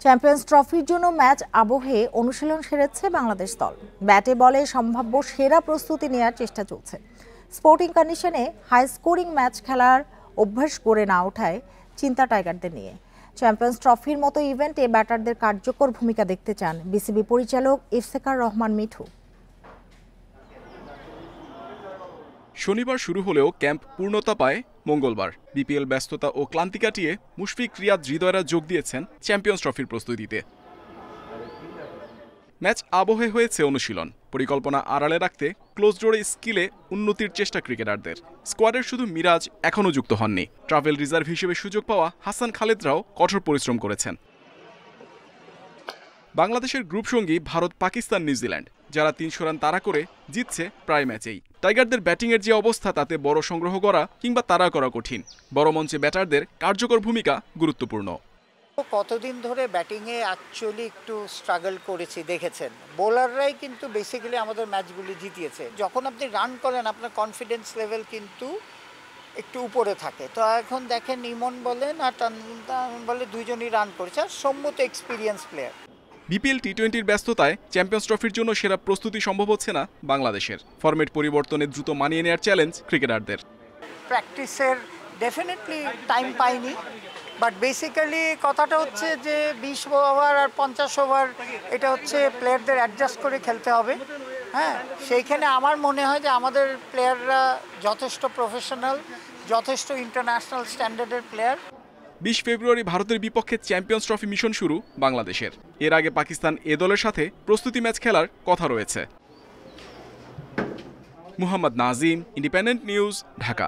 Champions ট্রফির জন্য match আবহে অনুশীলন সেরেছে বাংলাদেশ দল। ব্যাটে বলে সম্ভাব্য সেরা প্রস্তুতি নেওয়ার চেষ্টা চলছে। স্পোর্টিং কন্ডিশনে হাই স্কোরিং ম্যাচ খেলার অভ্যাস গড়ে না ওঠায় চিন্তা টাইগারদের নিয়ে। চ্যাম্পিয়ন্স ট্রফির মতো ইভেন্টে ব্যাটারদের কার্যকর ভূমিকা দেখতে চান বিসিবি পরিচালক ইফতেখার রহমান মিঠু। শনিবার শুরু হলেও ক্যাম্প পূর্ণতা পায় মঙ্গলবার। বিপিএল ব্যস্ততা ও ক্লান্তি কাটিয়ে মুশফিক, রিয়াদ, হৃদয়রা যোগ দিয়েছেন চ্যাম্পিয়ন্স ট্রফির প্রস্তুতিতে। ম্যাচ আবহে হয়েছে অনুশীলন। পরিকল্পনা আড়ালে রাখতে ক্লোজ ডোরে স্কিলে উন্নতির চেষ্টা ক্রিকেটারদের। স্কোয়াডের শুধু মিরাজ এখনও যুক্ত হননি। ট্রাভেল রিজার্ভ হিসেবে সুযোগ পাওয়া হাসান খালেদরাও কঠোর পরিশ্রম করেছেন। বাংলাদেশের গ্রুপ সঙ্গী ভারত, পাকিস্তান, নিউজিল্যান্ড, যারা ৩০০ রান তাড়া করে জিতছে প্রায় ম্যাচেই। টাইগারদের ব্যাটিংয়ের যে অবস্থা, তাতে বড় সংগ্রহ করা কিংবা তাড়া করা কঠিন। বড় মঞ্চে ব্যাটারদের কার্যকর ভূমিকা গুরুত্বপূর্ণ। কতদিন ধরে ব্যাটিংয়ে অ্যাকচুয়ালি একটু স্ট্রাগল করেছি দেখেছেন। বোলাররাই কিন্তু বেসিক্যালি আমাদের ম্যাচগুলি জিতিয়েছে। যখন আপনি রান করেন আপনার কনফিডেন্স লেভেল কিন্তু একটু উপরে থাকে। তো এখন দেখেন ইমন বলেন আর তানজিম বলে দুইজনই রান করেছে, আর সৌম্য তো এক্সপিরিয়েন্স প্লেয়ার। বিপিএল টি-20-র ব্যস্ততায় চ্যাম্পিয়ন্স ট্রফির জন্য সেরা প্রস্তুতি সম্ভব হচ্ছে না বাংলাদেশের। ফরম্যাট পরিবর্তনে দ্রুত মানিয়ে নেওয়ার চ্যালেঞ্জ ক্রিকেটারদের। প্র্যাকটিসের ডেফিনেটলি টাইম পাইনি, বাট বেসিক্যালি কথাটা হচ্ছে যে 20 ওভার আর 50 ওভার এটা হচ্ছে প্লেয়ারদের অ্যাডজাস্ট করে খেলতে হবে। হ্যাঁ, সেইখানে আমার মনে হয় যে আমাদের প্লেয়াররা যথেষ্ট প্রফেশনাল, যথেষ্ট ইন্টারন্যাশনাল স্ট্যান্ডার্ডের প্লেয়ার। 20 ফেব্রুয়ারি ভারতের বিপক্ষে চ্যাম্পিয়ন্স ট্রফি মিশন শুরু বাংলাদেশের। এর আগে পাকিস্তান এ দলের সাথে প্রস্তুতি ম্যাচ খেলার কথা রয়েছে। Muhammad Nazim, independent news, Dhaka.